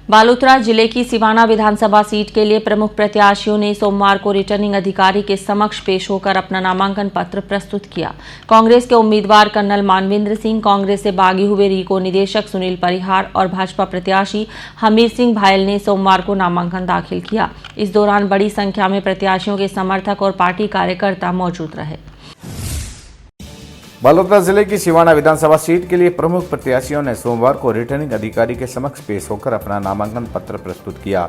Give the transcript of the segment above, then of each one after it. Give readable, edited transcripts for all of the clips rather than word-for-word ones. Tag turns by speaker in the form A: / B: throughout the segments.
A: बालोतरा जिले की सिवाना विधानसभा सीट के लिए प्रमुख प्रत्याशियों ने सोमवार को रिटर्निंग अधिकारी के समक्ष पेश होकर अपना नामांकन पत्र प्रस्तुत किया। कांग्रेस के उम्मीदवार कर्नल मानवेंद्र सिंह, कांग्रेस से बागी हुए रीको निदेशक सुनील परिहार और भाजपा प्रत्याशी हमीर सिंह भायल ने सोमवार को नामांकन दाखिल किया। इस दौरान बड़ी संख्या में प्रत्याशियों के समर्थक और पार्टी कार्यकर्ता मौजूद रहे।
B: बालोतरा जिले की सिवाना विधानसभा सीट के लिए प्रमुख प्रत्याशियों ने सोमवार को रिटर्निंग अधिकारी के समक्ष पेश होकर अपना नामांकन पत्र प्रस्तुत किया।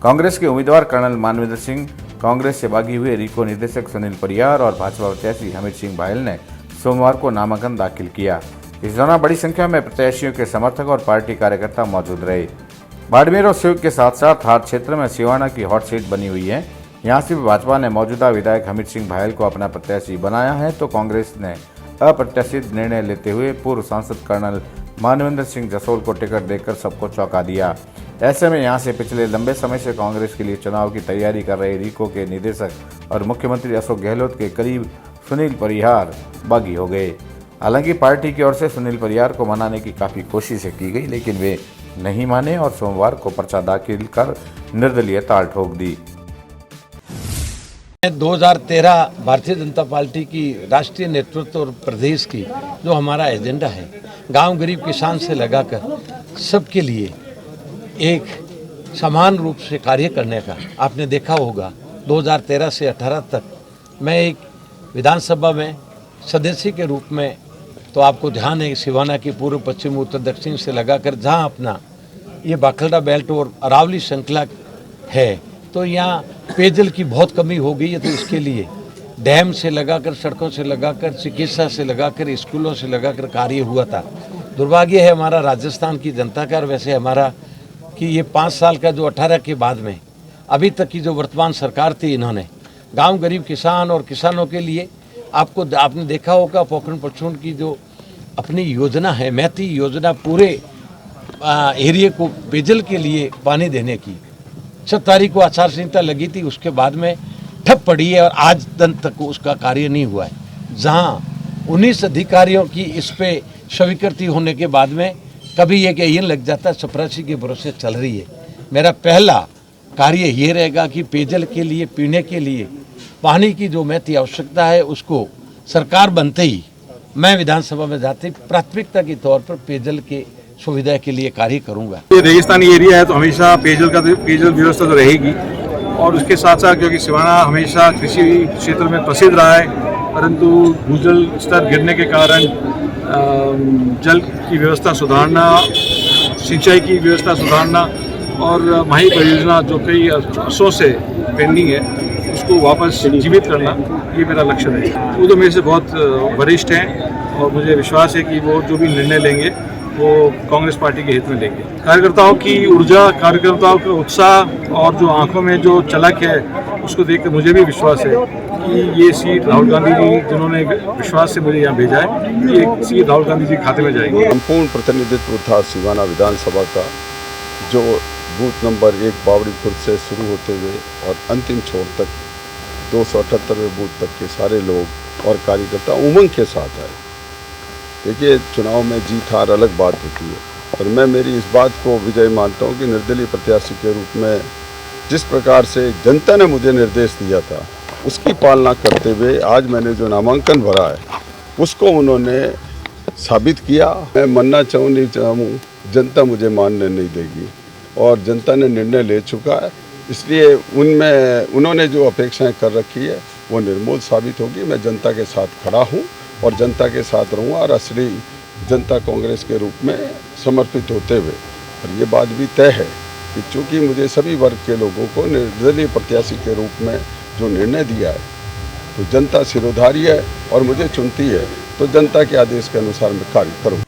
B: कांग्रेस के उम्मीदवार कर्नल मानवेंद्र सिंह, कांग्रेस से बागी हुए रीको निदेशक सुनील परिहार और भाजपा प्रत्याशी हमीर सिंह भायल ने सोमवार को नामांकन दाखिल किया। इस दौरान बड़ी संख्या में प्रत्याशियों के समर्थक और पार्टी कार्यकर्ता मौजूद रहे। बाड़मेर और सिवग के साथ साथ हाट क्षेत्र में सिवाना की हॉट सीट बनी हुई है। यहाँ से भाजपा ने मौजूदा विधायक हमीर सिंह भायल को अपना प्रत्याशी बनाया है, तो कांग्रेस ने अप्रत्याशित निर्णय लेते हुए पूर्व सांसद कर्नल मानवेंद्र सिंह जसोल को टिकट देकर सबको चौंका दिया। ऐसे में यहां से पिछले लंबे समय से कांग्रेस के लिए चुनाव की तैयारी कर रहे रीको के निदेशक और मुख्यमंत्री अशोक गहलोत के करीब सुनील परिहार बागी हो गए। हालांकि पार्टी की ओर से सुनील परिहार को मनाने की काफ़ी कोशिशें की गई, लेकिन वे नहीं माने और सोमवार को पर्चा दाखिल कर निर्दलीय ताल ठोक दी।
C: 2013 भारतीय जनता पार्टी की राष्ट्रीय नेतृत्व और प्रदेश की जो हमारा एजेंडा है, गांव गरीब किसान से लगाकर सबके लिए एक समान रूप से कार्य करने का आपने देखा होगा। 2013 से 18 तक मैं एक विधानसभा में सदस्य के रूप में, तो आपको ध्यान है सिवाना की पूर्व, पश्चिम, उत्तर, दक्षिण से लगाकर जहां अपना ये बाखलडा बेल्ट और अरावली श्रृंखला है, तो यहाँ पेयजल की बहुत कमी हो गई है। तो इसके लिए डैम से लगाकर, सड़कों से लगाकर, चिकित्सा से लगाकर, स्कूलों से लगाकर कार्य हुआ था। दुर्भाग्य है हमारा राजस्थान की जनता का, और वैसे हमारा कि ये 5 साल का जो 18 के बाद में अभी तक की जो वर्तमान सरकार थी, इन्होंने गांव गरीब किसान और किसानों के लिए आपने देखा होगा पोखरण पशुन की जो अपनी योजना है, मैती योजना, पूरे एरिया को पेयजल के लिए पानी देने की 7 तारीख को आचार संहिता लगी थी, उसके बाद में ठप पड़ी है और आज दिन तक उसका कार्य नहीं हुआ है। जहां 19 अधिकारियों की इस पे स्वीकृति होने के बाद में कभी ये कहीं लग जाता है, चपरासी के भरोसे चल रही है। मेरा पहला कार्य ये रहेगा कि पेयजल के लिए, पीने के लिए पानी की जो महती आवश्यकता है, उसको सरकार बनते ही मैं विधानसभा में जाते प्राथमिकता के तौर पर पेयजल के सुविधा के लिए कार्य करूंगा।
D: ये रेगिस्तानी एरिया है तो हमेशा पेयजल व्यवस्था तो रहेगी, और उसके साथ साथ क्योंकि सिवाना हमेशा कृषि क्षेत्र में प्रसिद्ध रहा है, परंतु भूजल स्तर गिरने के कारण जल की व्यवस्था सुधारना, सिंचाई की व्यवस्था सुधारना और माही परियोजना जो कई वर्षों से पेंडिंग है, उसको वापस जीवित करना, ये मेरा लक्ष्य है। वो तो मेरे से बहुत वरिष्ठ हैं और मुझे विश्वास है कि वो जो भी निर्णय लेंगे वो कांग्रेस पार्टी के हित में लेंगे। कार्यकर्ताओं की ऊर्जा, कार्यकर्ताओं का उत्साह और जो आंखों में जो झलक है, उसको देखकर मुझे भी विश्वास है कि ये सीट राहुल गांधी जी, जिन्होंने विश्वास से मुझे यहाँ भेजा है, ये सीट राहुल गांधी जी खाते में जाएगी।
E: संपूर्ण प्रतिनिधित्व था सिवाना विधानसभा का, जो बूथ नंबर 1 बावड़ी खुर्द से शुरू होते हुए और अंतिम छोर तक 278वें बूथ तक के सारे लोग और कार्यकर्ता उमंग के साथ आए। देखिए, चुनाव में जीत हार अलग बात होती है, और मैं मेरी इस बात को विजय मानता हूँ कि निर्दलीय प्रत्याशी के रूप में जिस प्रकार से जनता ने मुझे निर्देश दिया था, उसकी पालना करते हुए आज मैंने जो नामांकन भरा है, उसको उन्होंने साबित किया। मैं मानना चाहूँ नहीं चाहूँ, जनता मुझे मानने नहीं देगी, और जनता ने निर्णय ले चुका है। इसलिए उन्होंने जो अपेक्षाएं कर रखी है वो निर्मूल साबित होगी। मैं जनता के साथ खड़ा हूँ और जनता के साथ रहूँगा, और असली जनता कांग्रेस के रूप में समर्पित होते हुए। और ये बात भी तय है कि चूँकि मुझे सभी वर्ग के लोगों को निर्दलीय प्रत्याशी के रूप में जो निर्णय दिया है, तो जनता सिरोधारी है और मुझे चुनती है, तो जनता के आदेश के अनुसार मैं कार्य करूँगा।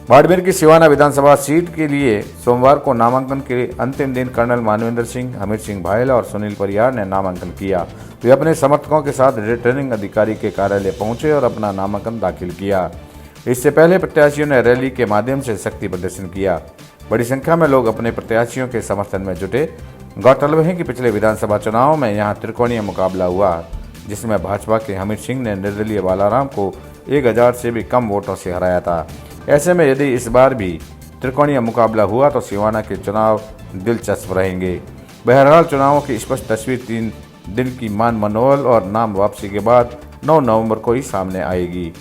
B: बाड़मेर की सिवाना विधानसभा सीट के लिए सोमवार को नामांकन के अंतिम दिन कर्नल मानवेंद्र सिंह, हमीर सिंह भायल और सुनील परिहार ने नामांकन किया। वे अपने समर्थकों के साथ रिटर्निंग अधिकारी के कार्यालय पहुंचे और अपना नामांकन दाखिल किया। इससे पहले प्रत्याशियों ने रैली के माध्यम से शक्ति प्रदर्शन किया। बड़ी संख्या में लोग अपने प्रत्याशियों के समर्थन में जुटे। गौरतलब है कि पिछले विधानसभा चुनाव में यहाँ त्रिकोणीय मुकाबला हुआ, जिसमें भाजपा के हमीर सिंह ने निर्दलीय बालाराम को 1000 से भी कम वोटों से हराया था। ऐसे में यदि इस बार भी त्रिकोणीय मुकाबला हुआ तो सिवाना के चुनाव दिलचस्प रहेंगे। बहरहाल चुनावों की स्पष्ट तस्वीर 3 दिन की मान मनोबल और नाम वापसी के बाद 9 नवंबर को ही सामने आएगी।